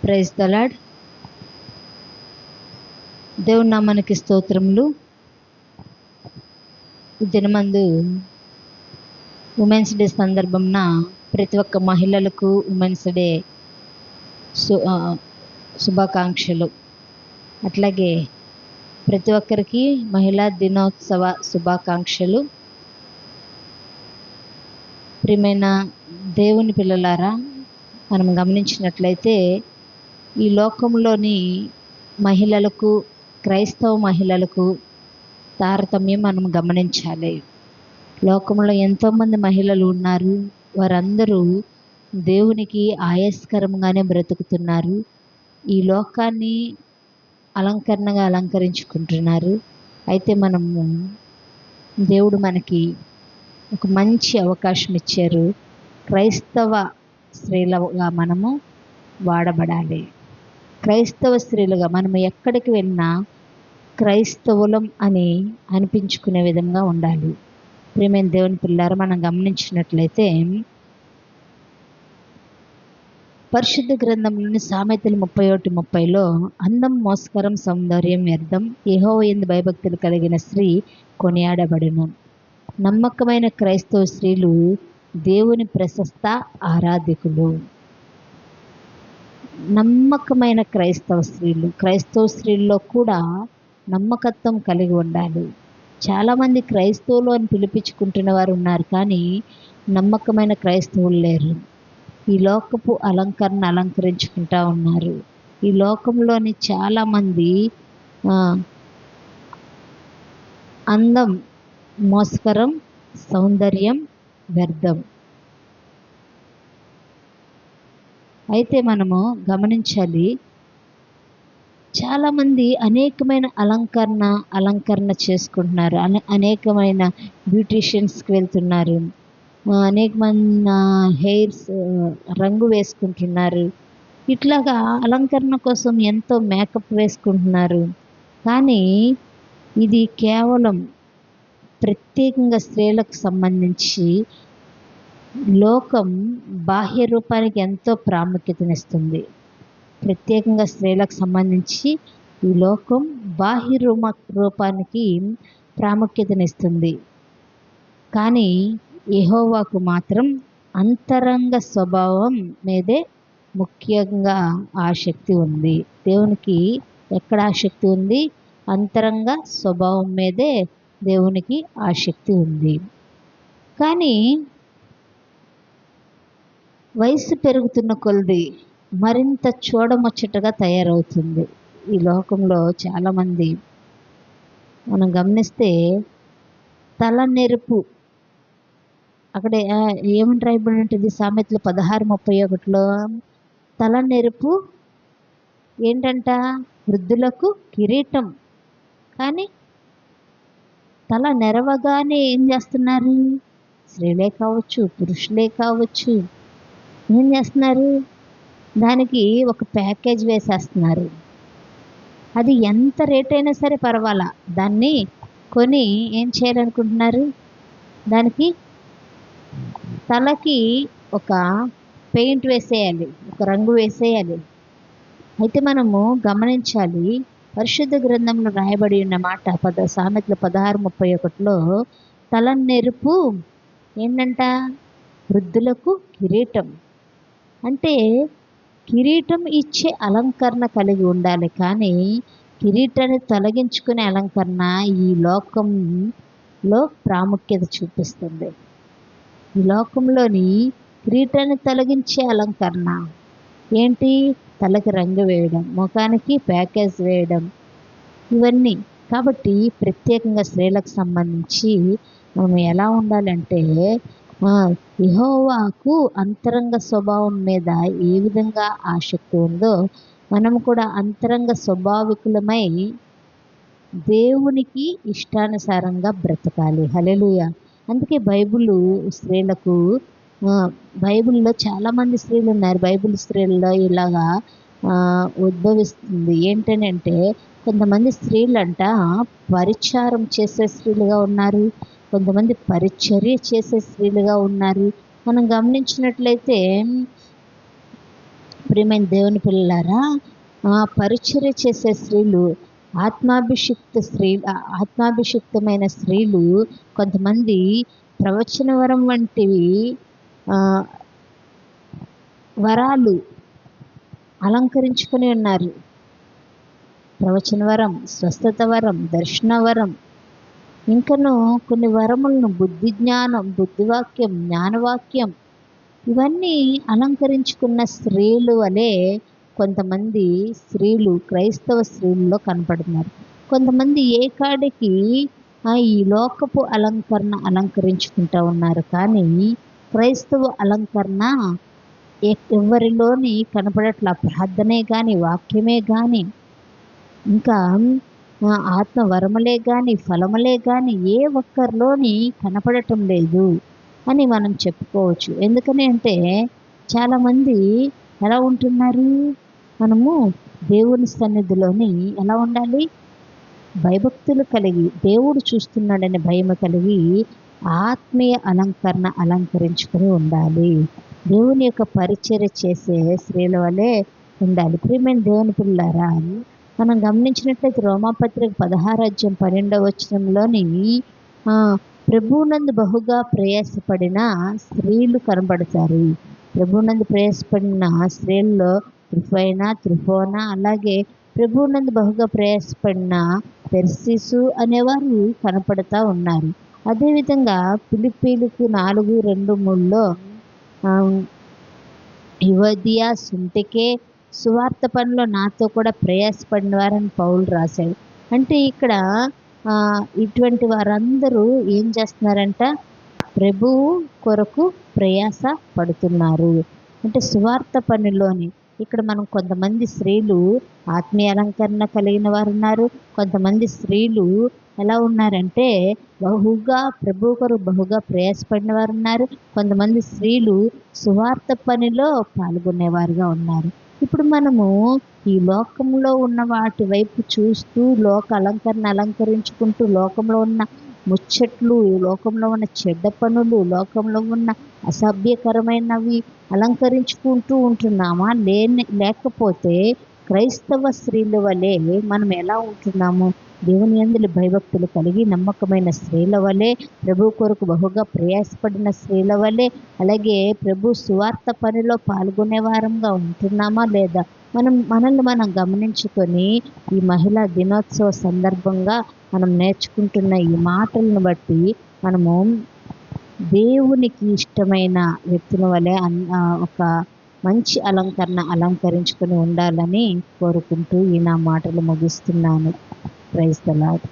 Praise the lord. దేవుని నామానికి స్తోత్రములు. ఈ దినమందు ఉమెన్స్ డే సందర్భంన ప్రతి ఒక్క మహిళలకు ఉమెన్స్ డే శుభాకాంక్షలు. అట్లాగే ప్రతి ఒక్కరికి మహిళా దినోత్సవ శుభాకాంక్షలు. ప్రియమైన దేవుని పిల్లలారా, మనం గమనించినట్లయితే ఈ లోకంలోని మహిళలకు, క్రైస్తవ మహిళలకు తారతమ్యం మనం గమనించాలి. లోకంలో ఎంతోమంది మహిళలు ఉన్నారు. వారందరూ దేవునికి ఆయాస్కరంగానే బ్రతుకుతున్నారు. ఈ లోకాన్ని అలంకరణగా అలంకరించుకుంటున్నారు. అయితే మనము దేవుడు మనకి ఒక మంచి అవకాశం ఇచ్చారు. క్రైస్తవ స్త్రీలుగా మనము వాడబడాలి. క్రైస్తవ స్త్రీలుగా మనము ఎక్కడికి వెళ్ళినా క్రైస్తవులం అని అనిపించుకునే విధంగా ఉండాలి. ప్రియమైన దేవుని పిల్లారా, మనం గమనించినట్లయితే పరిశుద్ధ గ్రంథంలోని సామెతలు 31:30లో అందం మోసకరం, సౌందర్యం వ్యర్థం, యెహోవా యందు భయభక్తులు కలిగిన స్త్రీ కొనియాడబడును. నమ్మకమైన క్రైస్తవ స్త్రీలు దేవుని ప్రశస్త ఆరాధికులు. నమ్మకమైన క్రైస్తవ స్త్రీల్లో కూడా నమ్మకత్వం కలిగి ఉండాలి. చాలామంది క్రైస్తవులు అని పిలిపించుకుంటున్న వారు ఉన్నారు, కానీ నమ్మకమైన క్రైస్తవులు లేరు. ఈ లోకపు అలంకరణ అలంకరించుకుంటా ఉన్నారు. ఈ లోకంలోని చాలామంది అందం మోసకరం, సౌందర్యం వ్యర్థం. అయితే మనము గమనించాలి, చాలామంది అనేకమైన అలంకరణ చేసుకుంటున్నారు. అనేకమైన బ్యూటీషియన్స్కి వెళ్తున్నారు. అనేకమైన హెయిర్స్ రంగు వేసుకుంటున్నారు. ఇట్లాగా అలంకరణ కోసం ఎంతో మేకప్ వేసుకుంటున్నారు. కానీ ఇది కేవలం ప్రత్యేకంగా స్త్రీలకు సంబంధించి లోకం బాహ్య రూపానికి ఎంతో ప్రాముఖ్యతనిస్తుంది. ప్రత్యేకంగా స్త్రీలకు సంబంధించి ఈ లోకం బాహ్య రూపానికి ప్రాముఖ్యతనిస్తుంది. కానీ యెహోవాకు మాత్రం అంతరంగ స్వభావం మీదే ముఖ్యంగా ఆసక్తి ఉంది. దేవునికి ఎక్కడ ఆసక్తి ఉంది? అంతరంగ స్వభావం మీదే దేవునికి ఆసక్తి ఉంది. కానీ వయసు పెరుగుతున్న కొలది మరింత చూడముచ్చటగా తయారవుతుంది. ఈ లోకంలో చాలామంది మనం గమనిస్తే తల నెరుపు, అక్కడ ఏమని రాయబడి ఉంటుంది? సామెతలు 16:31లో తల నెరుపు ఏంటంట? వృద్ధులకు కిరీటం. కానీ తల నెరవగానే ఏం చేస్తున్నారు? స్త్రీలే కావచ్చు, పురుషులే కావచ్చు, ఏం చేస్తున్నారు? దానికి ఒక ప్యాకేజ్ వేసేస్తున్నారు. అది ఎంత రేట్ అయినా సరే పర్వాలా, దాన్ని కొని ఏం చేయాలనుకుంటున్నారు? దానికి తలకి ఒక పెయింట్ వేసేయాలి, ఒక రంగు వేసేయాలి. అయితే మనము గమనించాలి, పరిశుద్ధ గ్రంథంలో రాయబడి ఉన్న మాట సామెతలు 16:31లో తల నెరుపు ఏంటంట? వృద్ధులకు కిరీటం. అంటే కిరీటం ఇచ్చే అలంకరణ కలిగి ఉండాలి. కానీ కిరీటాన్ని తొలగించుకునే అలంకరణ ఈ లోకంలో ప్రాముఖ్యత చూపిస్తుంది. ఈ లోకంలోని కిరీటాన్ని తొలగించే అలంకరణ ఏంటి? తలకి రంగు వేయడం, ముఖానికి ప్యాకేజ్ వేయడం, ఇవన్నీ. కాబట్టి ప్రత్యేకంగా స్త్రీలకు సంబంధించి మనం ఎలా ఉండాలంటే, యెహోవాకు అంతరంగ స్వభావం మీద ఏ విధంగా ఆసక్తి ఉందో మనం కూడా అంతరంగ స్వభావికులమై దేవునికి ఇష్టానుసారంగా బ్రతకాలి. హల్లెలూయా. అందుకే స్త్రీలకు బైబిల్లో చాలామంది స్త్రీలు ఉన్నారు. బైబిల్ స్త్రీల్లో ఇలాగా ఉద్భవిస్తుంది. ఏంటంటే కొంతమంది స్త్రీలంట పరిచారం చేసే స్త్రీలుగా ఉన్నారు, కొంతమంది పరిచర్య చేసే స్త్రీలుగా ఉన్నారు. మనం గమనించినట్లయితే ప్రియమైన దేవుని పిల్లలారా, పరిచర్య చేసే స్త్రీలు, ఆత్మాభిషిక్తమైన స్త్రీలు కొంతమంది ప్రవచన వరం వంటివి వరాలు అలంకరించుకొని ఉన్నారు. ప్రవచన వరం, స్వస్థత వరం, దర్శన వరం, ఇంకను కొన్ని వరములను బుద్ధి జ్ఞానం, బుద్ధివాక్యం, జ్ఞానవాక్యం, ఇవన్నీ అలంకరించుకున్న స్త్రీలు వలె కొంతమంది స్త్రీలు క్రైస్తవ స్త్రీల్లో కనపడుతున్నారు. కొంతమంది ఏ కాడికి ఈ లోకపు అలంకరించుకుంటూ ఉన్నారు, కానీ క్రైస్తవ అలంకరణ ఎవరిలోని కనపడట్లా. ప్రార్థనే కానీ, వాక్యమే కానీ, ఇంకా ఆత్మవరములే కానీ, ఫలములే కానీ ఏ ఒక్కరిలోని కనపడటం లేదు అని మనం చెప్పుకోవచ్చు. ఎందుకని అంటే చాలామంది ఎలా ఉంటున్నారు, మనము దేవుని సన్నిధిలోని ఎలా ఉండాలి, భయభక్తులు కలిగి, దేవుడు చూస్తున్నాడనే భయం కలిగి ఆత్మీయ అలంకరించుకొని ఉండాలి. దేవుని యొక్క పరిచర్య చేసే స్త్రీల వలె ఉండాలి. ప్రియమైన దేవుని పిల్లారా, మనం గమనించినట్లయితే రోమాపత్రిక 16:12 ప్రభువునందు బహుగా ప్రయాసపడిన స్త్రీలు కనబడతారు. ప్రభువునందు ప్రయాసపడిన స్త్రీల్లో త్రుఫోనా, అలాగే ప్రభువునందు బహుగా ప్రయాసపడిన పెర్సిసు అనేవారు కనపడతా ఉన్నారు. అదేవిధంగా ఫిలిప్పీలకు 4:2-3 యువదియా, సుంటికే సువార్త పనిలో నాతో కూడా ప్రయాసపడిన వారని పౌలు రాశాడు. అంటే ఇక్కడ ఇటువంటి వారందరూ ఏం చేస్తున్నారంట, ప్రభువు కొరకు ప్రయాస పడుతున్నారు. అంటే సువార్త పనిలోని ఇక్కడ మనం కొంతమంది స్త్రీలు ఆత్మీయ అలంకరణ కలిగిన వారు ఉన్నారు. కొంతమంది స్త్రీలు ఎలా ఉన్నారంటే ప్రభు కొరకు బహుగా ప్రయాసపడిన వారు ఉన్నారు. కొంతమంది స్త్రీలు సువార్త పనిలో పాల్గొనేవారుగా ఉన్నారు. ఇప్పుడు మనము ఈ లోకంలో ఉన్న వాటి వైపు చూస్తూ లోక అలంకరించుకుంటూ లేఖంలో ఉన్న ముచ్చట్లు, లోకంలో ఉన్న చెడ్డ పనులు, లోకంలో ఉన్న అసభ్యకరమైనవి అలంకరించుకుంటూ ఉంటున్నామా, లేకపోతే క్రైస్తవ స్త్రీల వలె మనం ఎలా ఉంటున్నాము, దేవుని యందు భయభక్తులు కలిగి నమ్మకమైన స్త్రీల వలె, ప్రభు కొరకు బహుగా ప్రయాసపడిన స్త్రీల వలె, అలాగే ప్రభు సువార్త పనిలో పాల్గొనే వారంగా ఉంటున్నామా లేదా, మనల్ని మనం గమనించుకొని ఈ మహిళా దినోత్సవ సందర్భంగా మనం నేర్చుకుంటున్న ఈ మాటలను బట్టి మనము దేవునికి ఇష్టమైన వ్యక్తుల వలె ఒక మంచి అలంకరించుకొని ఉండాలని కోరుకుంటూ ఈ నా మాటలు ముగిస్తున్నాను. Praise the lord.